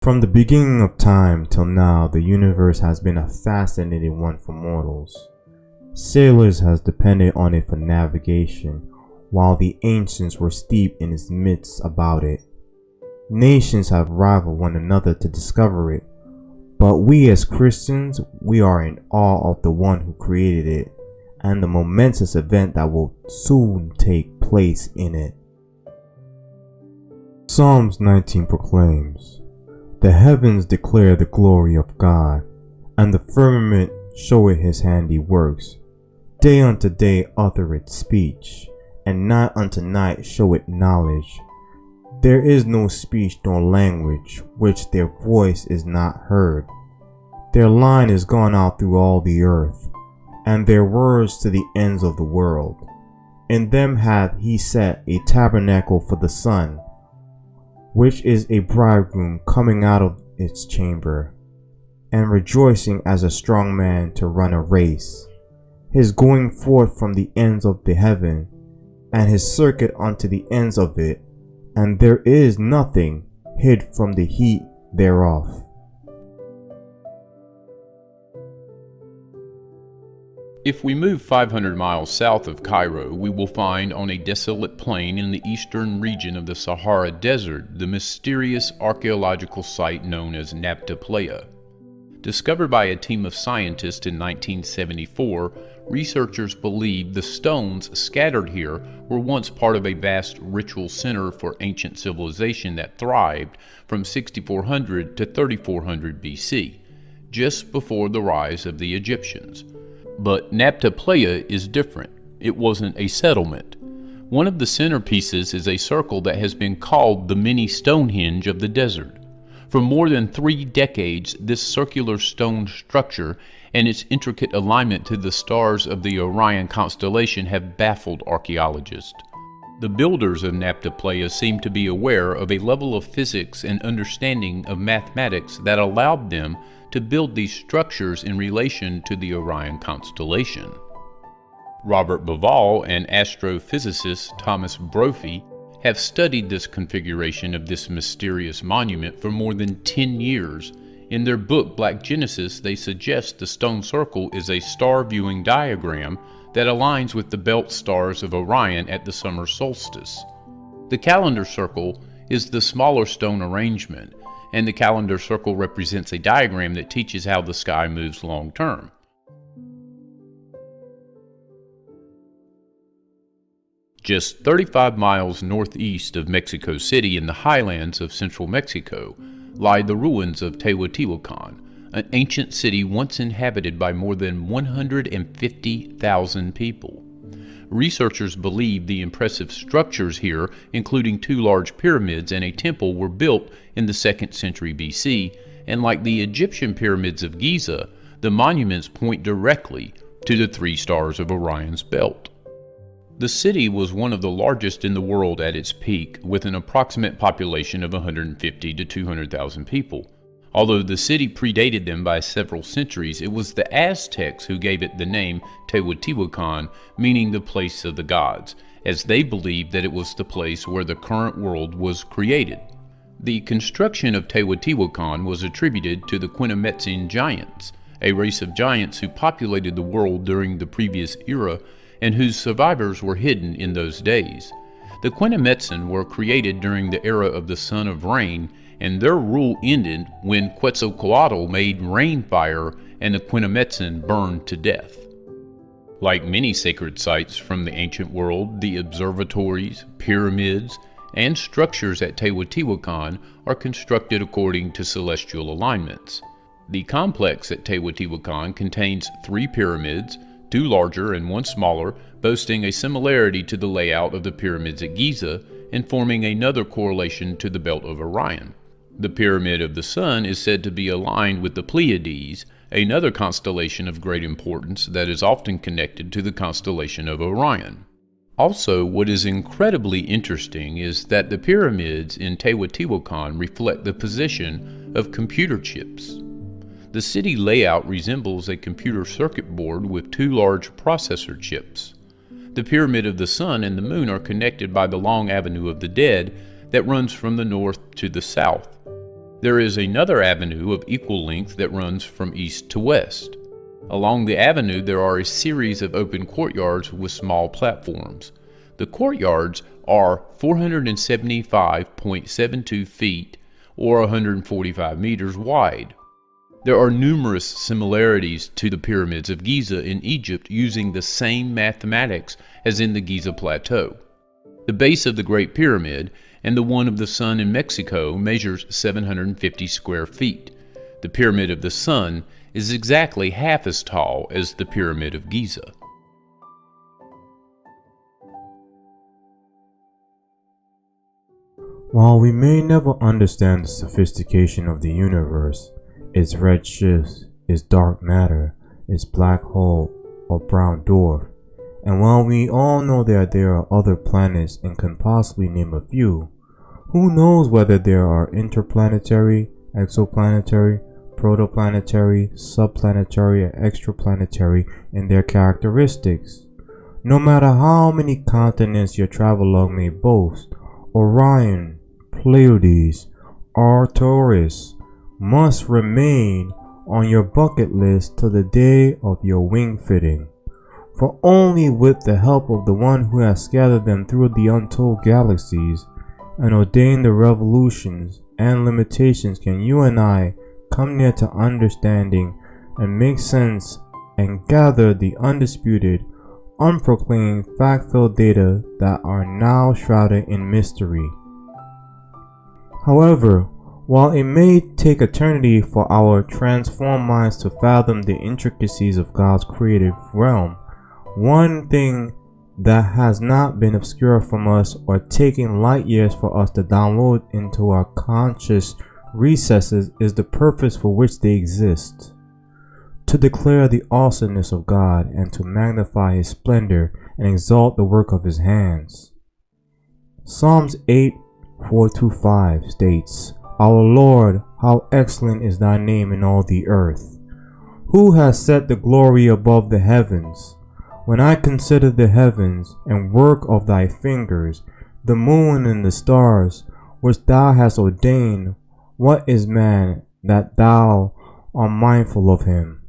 From the beginning of time till now, the universe has been a fascinating one for mortals. Sailors has depended on it for navigation, while the ancients were steeped in its myths about it. Nations have rivaled one another to discover it, but we as Christians, we are in awe of the one who created it, and the momentous event that will soon take place in it. Psalms 19 proclaims, "The heavens declare the glory of God, and the firmament showeth his handiworks. Day unto day uttereth speech, and night unto night showeth knowledge. There is no speech nor language which their voice is not heard. Their line is gone out through all the earth, and their words to the ends of the world. In them hath he set a tabernacle for the sun, which is a bridegroom coming out of its chamber, and rejoicing as a strong man to run a race. His going forth from the ends of the heaven, and his circuit unto the ends of it, and there is nothing hid from the heat thereof." If we move 500 miles south of Cairo, we will find on a desolate plain in the eastern region of the Sahara Desert the mysterious archaeological site known as Nabta Playa. Discovered by a team of scientists in 1974, researchers believe the stones scattered here were once part of a vast ritual center for ancient civilization that thrived from 6400 to 3400 BC, just before the rise of the Egyptians. But Nabta Playa is different. It wasn't a settlement. One of the centerpieces is a circle that has been called the mini Stonehenge of the desert. For more than 3 decades, this circular stone structure and its intricate alignment to the stars of the Orion constellation have baffled archaeologists. The builders of Nabta Playa seem to be aware of a level of physics and understanding of mathematics that allowed them to build these structures in relation to the Orion constellation. Robert Bauval and astrophysicist Thomas Brophy have studied this configuration of this mysterious monument for more than 10 years. In their book Black Genesis, they suggest the stone circle is a star viewing diagram that aligns with the belt stars of Orion at the summer solstice. The calendar circle is the smaller stone arrangement, and the calendar circle represents a diagram that teaches how the sky moves long term. Just 35 miles northeast of Mexico City in the highlands of central Mexico lie the ruins of Teotihuacan, an ancient city once inhabited by more than 150,000 people. Researchers believe the impressive structures here, including 2 large pyramids and a temple, were built in the 2nd century BC, and like the Egyptian pyramids of Giza, the monuments point directly to the 3 stars of Orion's belt. The city was one of the largest in the world at its peak, with an approximate population of 150 to 200,000 people. Although the city predated them by several centuries, it was the Aztecs who gave it the name Teotihuacan, meaning the place of the gods, as they believed that it was the place where the current world was created. The construction of Teotihuacan was attributed to the Quinametzian giants, a race of giants who populated the world during the previous era and whose survivors were hidden in those days. The Quinametzian were created during the era of the Son of Rain, and their rule ended when Quetzalcoatl made rain fire and the Quinametzian burned to death. Like many sacred sites from the ancient world, the observatories, pyramids, and structures at Teotihuacan are constructed according to celestial alignments. The complex at Teotihuacan contains 3 pyramids, 2 larger and 1 smaller, boasting a similarity to the layout of the pyramids at Giza and forming another correlation to the belt of Orion. The Pyramid of the Sun is said to be aligned with the Pleiades, another constellation of great importance that is often connected to the constellation of Orion. Also, what is incredibly interesting is that the pyramids in Teotihuacan reflect the position of computer chips. The city layout resembles a computer circuit board with 2 large processor chips. The Pyramid of the Sun and the Moon are connected by the long Avenue of the Dead that runs from the north to the south. There is another avenue of equal length that runs from east to west. Along the avenue there are a series of open courtyards with small platforms. The courtyards are 475.72 feet or 145 meters wide. There are numerous similarities to the pyramids of Giza in Egypt using the same mathematics as in the Giza Plateau. The base of the Great Pyramid and the one of the Sun in Mexico measures 750 square feet. The Pyramid of the Sun is exactly half as tall as the Pyramid of Giza. While we may never understand the sophistication of the universe, its red shifts, its dark matter, its black hole or brown dwarf, and while we all know that there are other planets and can possibly name a few, who knows whether there are interplanetary, exoplanetary, protoplanetary, subplanetary, and extraplanetary in their characteristics? No matter how many continents your travelogue may boast, Orion, Pleiades, Arcturus must remain on your bucket list till the day of your wing fitting. For only with the help of the one who has scattered them through the untold galaxies and ordained the revolutions and limitations can you and I come near to understanding and make sense and gather the undisputed, unproclaimed, fact-filled data that are now shrouded in mystery. However, while it may take eternity for our transformed minds to fathom the intricacies of God's creative realm, one thing that has not been obscure from us or taken light years for us to download into our conscious recesses is the purpose for which they exist: to declare the awesomeness of God and to magnify His splendor and exalt the work of His hands. Psalms 8:4-5 states, "Our Lord, how excellent is thy name in all the earth! Who has set the glory above the heavens? When I consider the heavens and work of thy fingers, the moon and the stars, which thou hast ordained, what is man that thou art mindful of him?